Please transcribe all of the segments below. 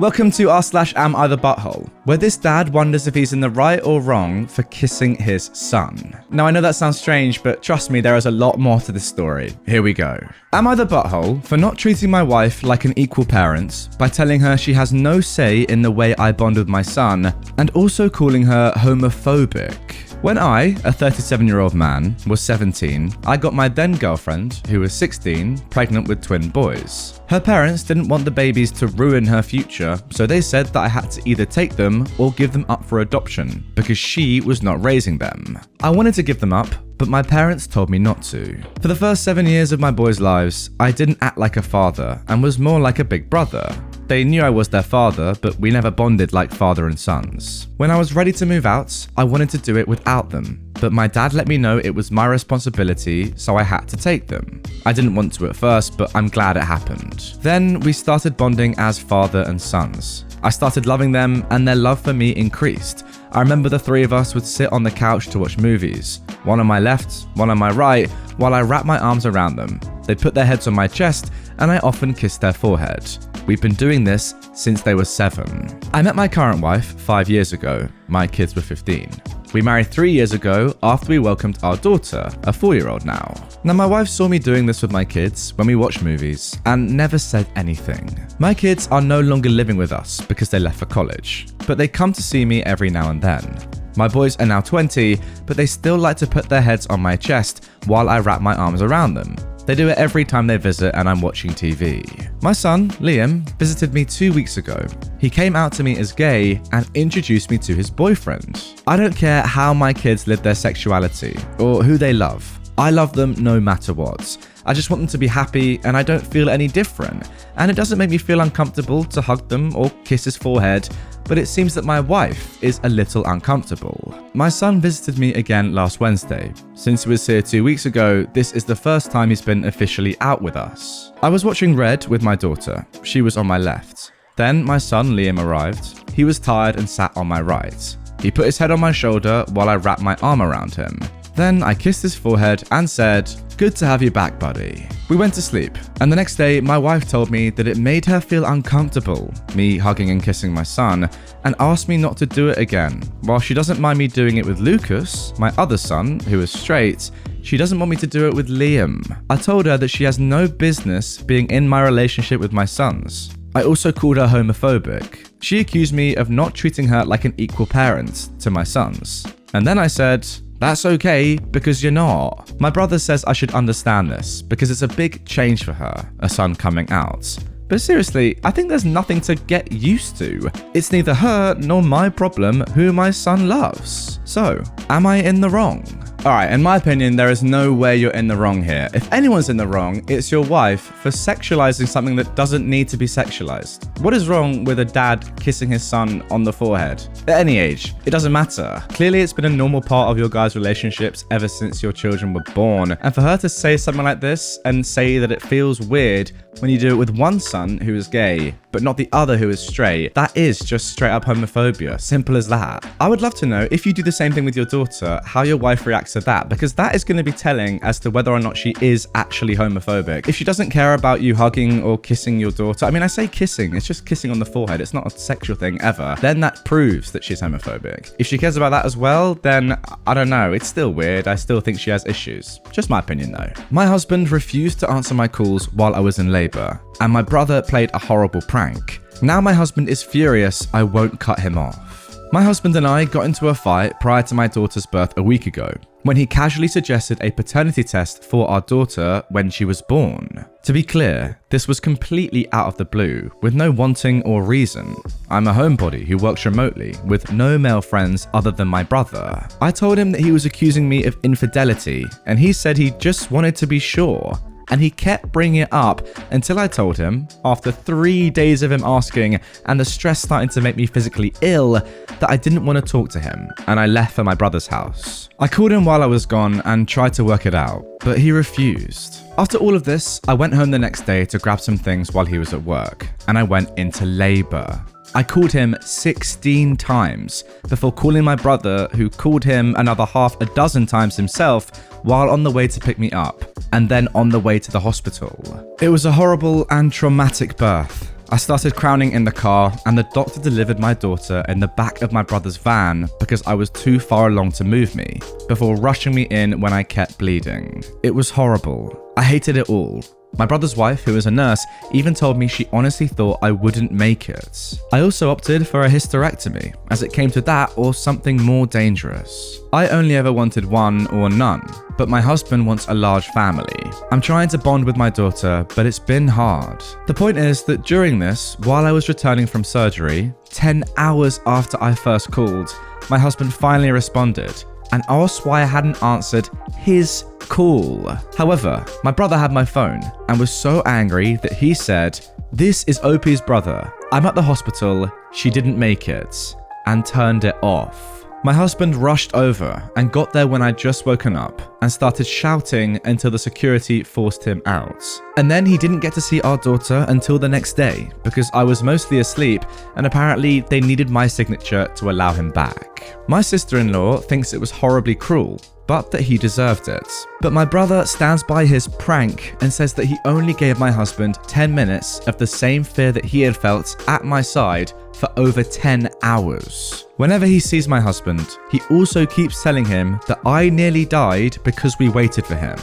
Welcome to r/am either butthole, where this dad wonders if he's in the right or wrong for kissing his son. Now I know that sounds strange, but trust me, there is a lot more to this story. Here we go. Am I the butthole for not treating my wife like an equal parent by telling her she has no say in the way I bond with my son, and also calling her homophobic? When I, a 37-year-old man, was 17, I got my then girlfriend, who was 16, pregnant with twin boys. Her parents didn't want the babies to ruin her future, so they said that I had to either take them or give them up for adoption, because she was not raising them. I wanted to give them up, but my parents told me not to. For the first 7 years of my boys' lives, I didn't act like a father and was more like a big brother. They knew I was their father, but we never bonded like father and sons. When I was ready to move out, I wanted to do it without them, but my dad let me know it was my responsibility, so I had to take them. I didn't want to at first, but I'm glad it happened. Then we started bonding as father and sons. I started loving them, and their love for me increased. I remember the three of us would sit on the couch to watch movies, one on my left, one on my right, while I wrapped my arms around them. They'd put their heads on my chest, and I often kissed their forehead. We've been doing this since they were 7. I met my current wife 5 years ago. My kids were 15. We married 3 years ago after we welcomed our daughter, a 4-year-old now. Now my wife saw me doing this with my kids when we watched movies and never said anything. My kids are no longer living with us because they left for college, but they come to see me every now and then. My boys are now 20, but they still like to put their heads on my chest while I wrap my arms around them. They do it every time they visit and I'm watching TV. My son, Liam, visited me 2 weeks ago. He came out to me as gay and introduced me to his boyfriend. I don't care how my kids live their sexuality or who they love. I love them no matter what. I just want them to be happy and I don't feel any different. And it doesn't make me feel uncomfortable to hug them or kiss his forehead, but it seems that my wife is a little uncomfortable. My son visited me again last Wednesday. Since he was here 2 weeks ago, this is the first time he's been officially out with us. I was watching Red with my daughter. She was on my left. Then my son Liam arrived. He was tired and sat on my right. He put his head on my shoulder while I wrapped my arm around him. Then I kissed his forehead and said, "Good to have you back, buddy." We went to sleep, and the next day my wife told me that it made her feel uncomfortable, me hugging and kissing my son, and asked me not to do it again. While she doesn't mind me doing it with Lucas, my other son, who is straight, she doesn't want me to do it with Liam. I told her that she has no business being in my relationship with my sons. I also called her homophobic. She accused me of not treating her like an equal parent to my sons. And then I said, "That's okay, because you're not." My brother says I should understand this, because it's a big change for her, a son coming out. But seriously, I think there's nothing to get used to. It's neither her nor my problem who my son loves. So, am I in the wrong? Alright, in my opinion, there is no way you're in the wrong here. If anyone's in the wrong, it's your wife for sexualizing something that doesn't need to be sexualized. What is wrong with a dad kissing his son on the forehead? At any age, it doesn't matter. Clearly, it's been a normal part of your guys' relationships ever since your children were born. And for her to say something like this and say that it feels weird when you do it with one son who is gay, but not the other who is straight, that is just straight up homophobia. Simple as that. I would love to know, if you do the same thing with your daughter, how your wife reacts to that, because that is going to be telling as to whether or not she is actually homophobic. If she doesn't care about you hugging or kissing your daughter, I mean, I say kissing, it's just kissing on the forehead, it's not a sexual thing ever, then that proves that she's homophobic. If she cares about that as well, then I don't know, it's still weird. I still think she has issues. Just my opinion though. My husband refused to answer my calls while I was in labor, and my brother played a horrible prank. Now my husband is furious I won't cut him off. My husband and I got into a fight prior to my daughter's birth a week ago, when he casually suggested a paternity test for our daughter when she was born. To be clear, this was completely out of the blue, with no wanting or reason. I'm a homebody who works remotely, with no male friends other than my brother. I told him that he was accusing me of infidelity, and he said he just wanted to be sure. And he kept bringing it up until I told him, after 3 days of him asking and the stress starting to make me physically ill, that I didn't want to talk to him, and I left for my brother's house. I called him while I was gone and tried to work it out, but he refused. After all of this, I went home the next day to grab some things while he was at work, and I went into labor. I called him 16 times before calling my brother, who called him another half a dozen times himself while on the way to pick me up, and then on the way to the hospital. It was a horrible and traumatic birth. I started crowning in the car, and the doctor delivered my daughter in the back of my brother's van because I was too far along to move me, before rushing me in when I kept bleeding. It was horrible. I hated it all. My brother's wife, who is a nurse, even told me she honestly thought I wouldn't make it. I also opted for a hysterectomy, as it came to that or something more dangerous. I only ever wanted one or none, but my husband wants a large family. I'm trying to bond with my daughter, but it's been hard. The point is that during this, while I was returning from surgery, 10 hours after I first called, my husband finally responded and asked why I hadn't answered his call. However, my brother had my phone and was so angry that he said, "This is OP's brother. I'm at the hospital. She didn't make it," and turned it off. My husband rushed over and got there when I'd just woken up and started shouting until the security forced him out. And then he didn't get to see our daughter until the next day because I was mostly asleep and apparently they needed my signature to allow him back. My sister-in-law thinks it was horribly cruel, but that he deserved it. But my brother stands by his prank and says that he only gave my husband 10 minutes of the same fear that he had felt at my side for over 10 hours. Whenever he sees my husband, he also keeps telling him that I nearly died because we waited for him.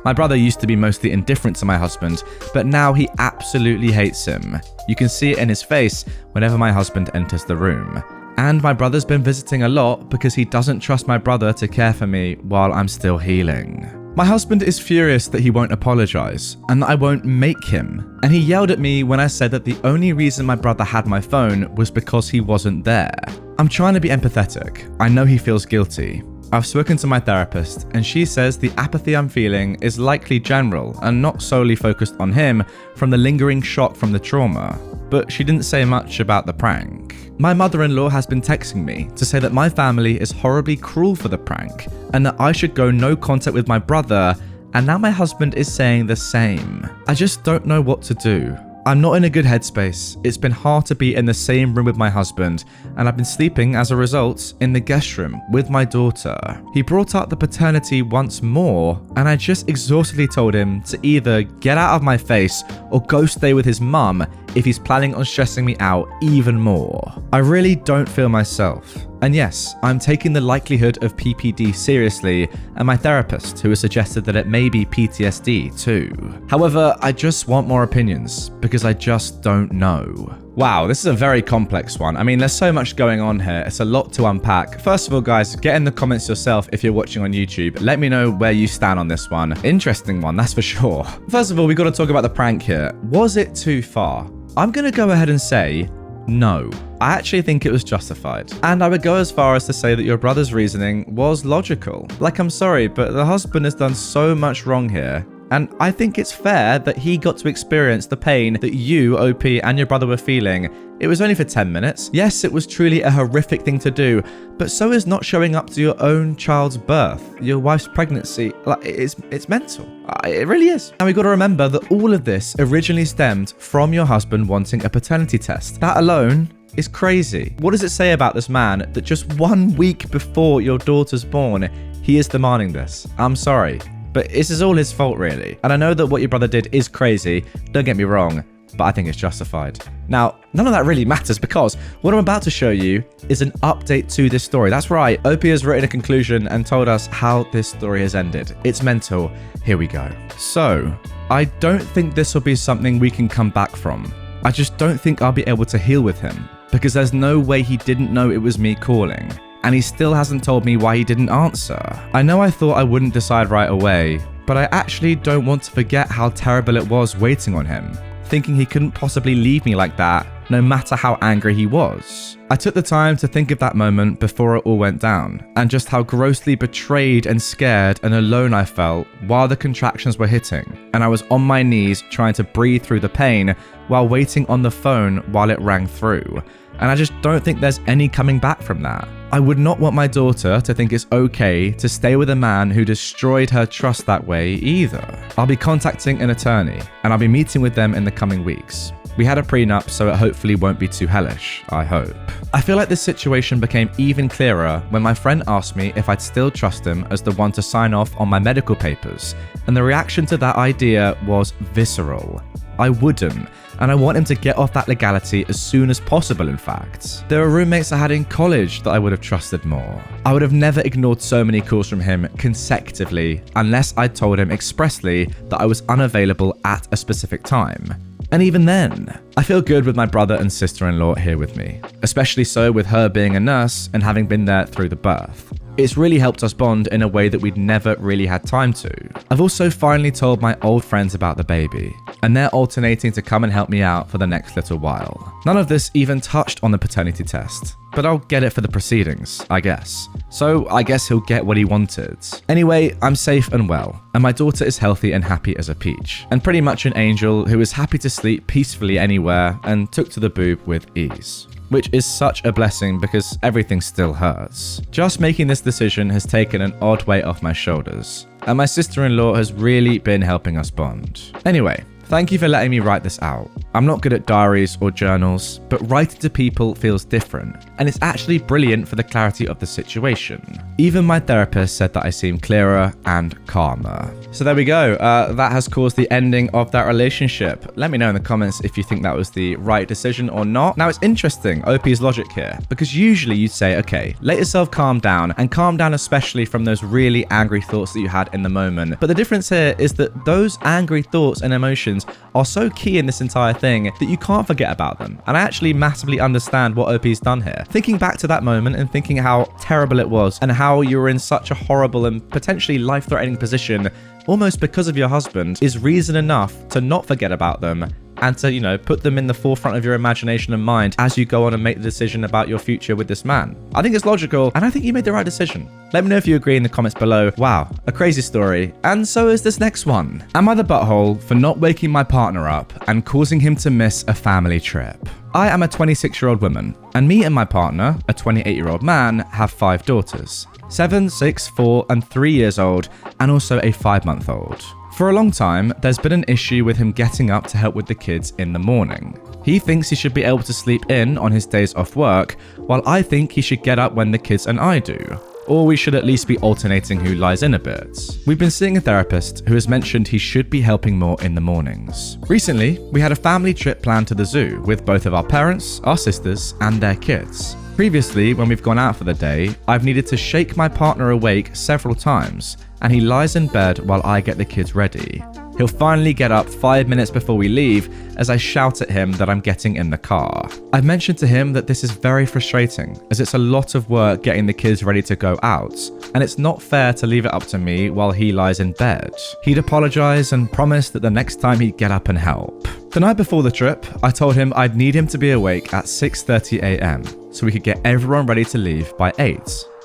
My brother used to be mostly indifferent to my husband, but now he absolutely hates him. You can see it in his face whenever my husband enters the room. And my brother's been visiting a lot because he doesn't trust my brother to care for me while I'm still healing. My husband is furious that he won't apologize and that I won't make him. And he yelled at me when I said that the only reason my brother had my phone was because he wasn't there. I'm trying to be empathetic. I know he feels guilty. I've spoken to my therapist and she says the apathy I'm feeling is likely general and not solely focused on him from the lingering shock from the trauma. But she didn't say much about the prank. My mother-in-law has been texting me to say that my family is horribly cruel for the prank and that I should go no contact with my brother, and now my husband is saying the same. I just don't know what to do. I'm not in a good headspace. It's been hard to be in the same room with my husband, and I've been sleeping as a result in the guest room with my daughter. He brought up the paternity once more, and I just exhaustively told him to either get out of my face or go stay with his mum if he's planning on stressing me out even more. I really don't feel myself. And yes, I'm taking the likelihood of PPD seriously, and my therapist, who has suggested that it may be PTSD too. However, I just want more opinions, because I just don't know. Wow, this is a very complex one. I mean, there's so much going on here. It's a lot to unpack. First of all, guys, get in the comments yourself if you're watching on YouTube. Let me know where you stand on this one. Interesting one, that's for sure. First of all, we got to talk about the prank here. Was it too far? I'm going to go ahead and say no. I actually think it was justified. And I would go as far as to say that your brother's reasoning was logical. Like, I'm sorry, but the husband has done so much wrong here. And I think it's fair that he got to experience the pain that you, OP, and your brother were feeling. It was only for 10 minutes. Yes, it was truly a horrific thing to do, but so is not showing up to your own child's birth, your wife's pregnancy. Like, it's mental. It really is. And we got to remember that all of this originally stemmed from your husband wanting a paternity test. That alone is crazy. What does it say about this man that just 1 week before your daughter's born, he is demanding this? I'm sorry, but this is all his fault, really. And I know that what your brother did is crazy, don't get me wrong, but I think it's justified. Now, none of that really matters because what I'm about to show you is an update to this story. That's right, OP has written a conclusion and told us how this story has ended. It's mental. Here we go. So, I don't think this will be something we can come back from. I just don't think I'll be able to heal with him because there's no way he didn't know it was me calling. And he still hasn't told me why he didn't answer. I know I thought I wouldn't decide right away, but I actually don't want to forget how terrible it was waiting on him, thinking he couldn't possibly leave me like that, no matter how angry he was. I took the time to think of that moment before it all went down, and just how grossly betrayed and scared and alone I felt while the contractions were hitting, and I was on my knees trying to breathe through the pain while waiting on the phone while it rang through. And I just don't think there's any coming back from that. I would not want my daughter to think it's okay to stay with a man who destroyed her trust that way either. I'll be contacting an attorney and I'll be meeting with them in the coming weeks. We had a prenup, so it hopefully hopefully won't be too hellish, I hope. I feel like this situation became even clearer when my friend asked me if I'd still trust him as the one to sign off on my medical papers, and the reaction to that idea was visceral. I wouldn't, and I want him to get off that legality as soon as possible, in fact. There were roommates I had in college that I would have trusted more. I would have never ignored so many calls from him consecutively unless I'd told him expressly that I was unavailable at a specific time. And even then, I feel good with my brother and sister-in-law here with me, especially so with her being a nurse and having been there through the birth. It's really helped us bond in a way that we'd never really had time to. I've also finally told my old friends about the baby, and they're alternating to come and help me out for the next little while. None of this even touched on the paternity test, but I'll get it for the proceedings, I guess. So I guess he'll get what he wanted. Anyway, I'm safe and well, and my daughter is healthy and happy as a peach, and pretty much an angel who is happy to sleep peacefully anywhere and took to the boob with ease. Which is such a blessing because everything still hurts. Just making this decision has taken an odd weight off my shoulders, and my sister-in-law has really been helping us bond. Anyway, thank you for letting me write this out. I'm not good at diaries or journals, but writing to people feels different, and it's actually brilliant for the clarity of the situation. Even my therapist said that I seem clearer and calmer. So there we go. That has caused the ending of that relationship. Let me know in the comments if you think that was the right decision or not. Now, it's interesting, OP's logic here, because usually you'd say, okay, let yourself calm down, and calm down especially from those really angry thoughts that you had in the moment. But the difference here is that those angry thoughts and emotions are so key in this entire thing that you can't forget about them. And I actually massively understand what OP's done here. Thinking back to that moment and thinking how terrible it was and how you were in such a horrible and potentially life-threatening position almost because of your husband is reason enough to not forget about them and to, put them in the forefront of your imagination and mind as you go on and make the decision about your future with this man. I think it's logical, and I think you made the right decision. Let me know if you agree in the comments below. Wow, a crazy story. And so is this next one. Am I the butthole for not waking my partner up and causing him to miss a family trip? I am a 26-year-old woman, and me and my partner, a 28-year-old man, have 5 daughters. 7, 6, 4, and 3 years old, and also a 5-month-old. For a long time, there's been an issue with him getting up to help with the kids in the morning. He thinks he should be able to sleep in on his days off work, while I think he should get up when the kids and I do. Or we should at least be alternating who lies in a bit. We've been seeing a therapist who has mentioned he should be helping more in the mornings. Recently, we had a family trip planned to the zoo with both of our parents, our sisters, and their kids. Previously, when we've gone out for the day, I've needed to shake my partner awake several times, and he lies in bed while I get the kids ready. He'll finally get up 5 minutes before we leave as I shout at him that I'm getting in the car. I've mentioned to him that this is very frustrating as it's a lot of work getting the kids ready to go out, and it's not fair to leave it up to me while he lies in bed. He'd apologize and promise that the next time he'd get up and help. The night before the trip, I told him I'd need him to be awake at 6:30 a.m. so we could get everyone ready to leave by 8.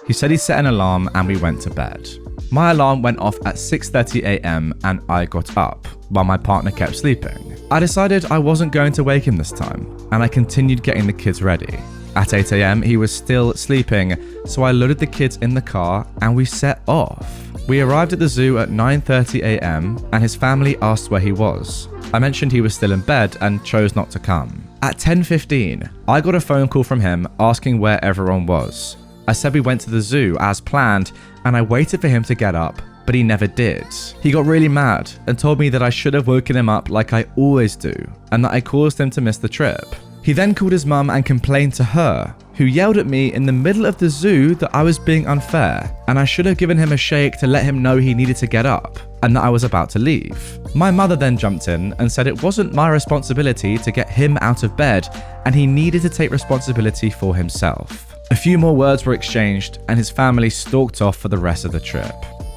He said he set an alarm and we went to bed. My alarm went off at 6:30 a.m. and I got up, while my partner kept sleeping. I decided I wasn't going to wake him this time, and I continued getting the kids ready. At 8 a.m. he was still sleeping, so I loaded the kids in the car and we set off. We arrived at the zoo at 9:30 a.m. and his family asked where he was. I mentioned he was still in bed and chose not to come. At 10:15, I got a phone call from him asking where everyone was. I said we went to the zoo as planned, and I waited for him to get up, but he never did. He got really mad and told me that I should have woken him up like I always do, and that I caused him to miss the trip. He then called his mum and complained to her, who yelled at me in the middle of the zoo that I was being unfair, and I should have given him a shake to let him know he needed to get up, and that I was about to leave. My mother then jumped in and said it wasn't my responsibility to get him out of bed, and he needed to take responsibility for himself. A few more words were exchanged, and his family stalked off for the rest of the trip.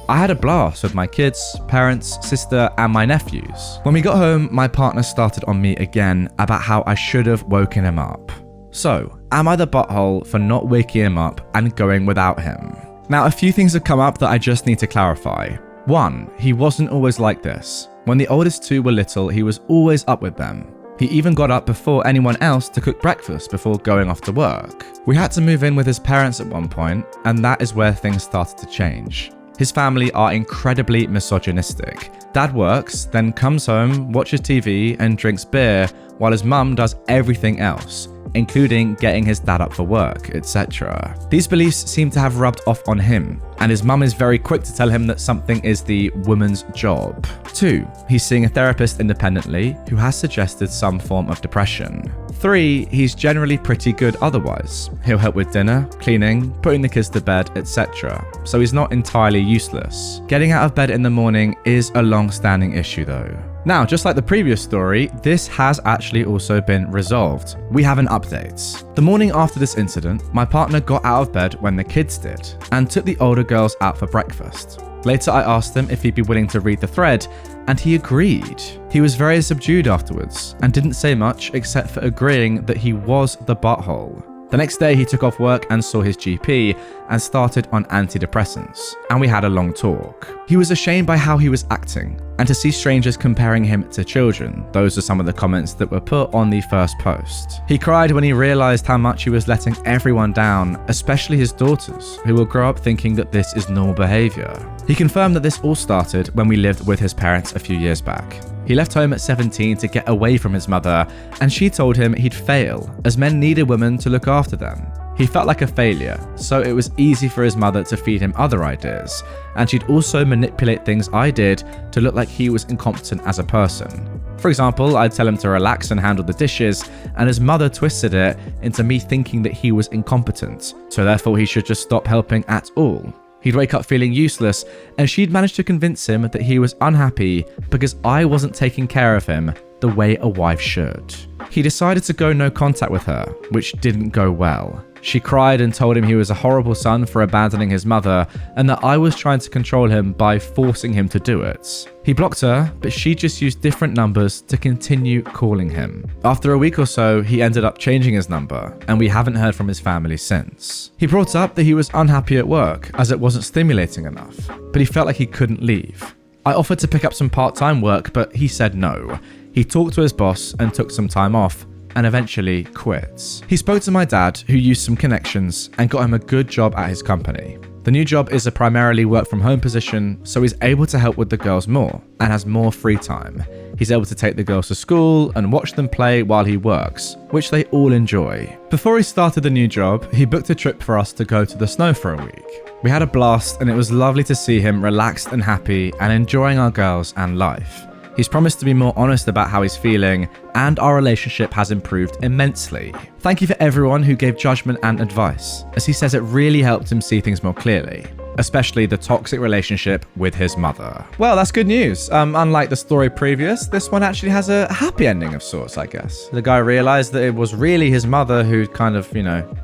I had a blast with my kids, parents, sister, and my nephews. When we got home, my partner started on me again about how I should have woken him up. So, am I the butthole for not waking him up and going without him? Now, a few things have come up that I just need to clarify. 1, he wasn't always like this. When the oldest 2 were little, he was always up with them. He even got up before anyone else to cook breakfast before going off to work. We had to move in with his parents at one point, and that is where things started to change. His family are incredibly misogynistic, Dad works, then comes home, watches TV, and drinks beer, while his mum does everything else, including getting his dad up for work, etc. These beliefs seem to have rubbed off on him, and his mum is very quick to tell him that something is the woman's job. 2. He's seeing a therapist independently who has suggested some form of depression. 3. He's generally pretty good otherwise. He'll help with dinner, cleaning, putting the kids to bed, etc. So he's not entirely useless. Getting out of bed in the morning is a long-standing issue though. Now, just like the previous story, this has actually also been resolved. We have an update. The morning after this incident, my partner got out of bed when the kids did, and took the older girls out for breakfast. Later, I asked him if he'd be willing to read the thread, and he agreed. He was very subdued afterwards, and didn't say much except for agreeing that he was the butthole. The next day, he took off work and saw his GP and started on antidepressants, and we had a long talk. He was ashamed by how he was acting, and to see strangers comparing him to children. Those are some of the comments that were put on the first post. He cried when he realized how much he was letting everyone down, especially his daughters, who will grow up thinking that this is normal behavior. He confirmed that this all started when we lived with his parents a few years back. He left home at 17 to get away from his mother, and she told him he'd fail, as men need a woman to look after them. He felt like a failure, so it was easy for his mother to feed him other ideas, and she'd also manipulate things I did to look like he was incompetent as a person. For example, I'd tell him to relax and handle the dishes, and his mother twisted it into me thinking that he was incompetent, so therefore he should just stop helping at all. He'd wake up feeling useless, and she'd managed to convince him that he was unhappy because I wasn't taking care of him the way a wife should. He decided to go no contact with her, which didn't go well. She cried and told him he was a horrible son for abandoning his mother, and that I was trying to control him by forcing him to do it. He blocked her, but she just used different numbers to continue calling him. After a week or so, he ended up changing his number, and we haven't heard from his family since. He brought up that he was unhappy at work, as it wasn't stimulating enough, but he felt like he couldn't leave. I offered to pick up some part-time work, but he said no. He talked to his boss and took some time off, and eventually quits. He spoke to my dad, who used some connections, and got him a good job at his company. The new job is a primarily work-from-home position, so he's able to help with the girls more, and has more free time. He's able to take the girls to school and watch them play while he works, which they all enjoy. Before he started the new job, he booked a trip for us to go to the snow for a week. We had a blast, and it was lovely to see him relaxed and happy and enjoying our girls and life. He's promised to be more honest about how he's feeling, and our relationship has improved immensely. Thank you for everyone who gave judgment and advice, as he says it really helped him see things more clearly, especially the toxic relationship with his mother. Well, that's good news. Unlike the story previous, this one actually has a happy ending of sorts, I guess. The guy realized that it was really his mother who kind of,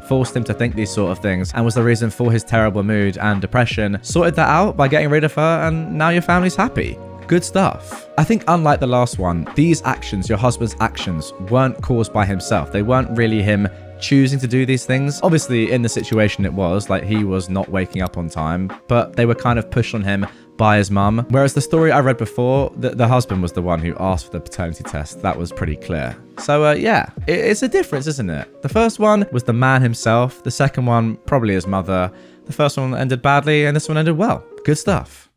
forced him to think these sort of things, and was the reason for his terrible mood and depression. Sorted that out by getting rid of her, and now your family's happy. Good stuff. I think unlike the last one, these actions, your husband's actions, weren't caused by himself. They weren't really him choosing to do these things. Obviously, in the situation it was, like he was not waking up on time, but they were kind of pushed on him by his mum. Whereas the story I read before, the husband was the one who asked for the paternity test. That was pretty clear. So yeah, it's a difference, isn't it? The first one was the man himself. The second one, probably his mother. The first one ended badly, and this one ended well. Good stuff.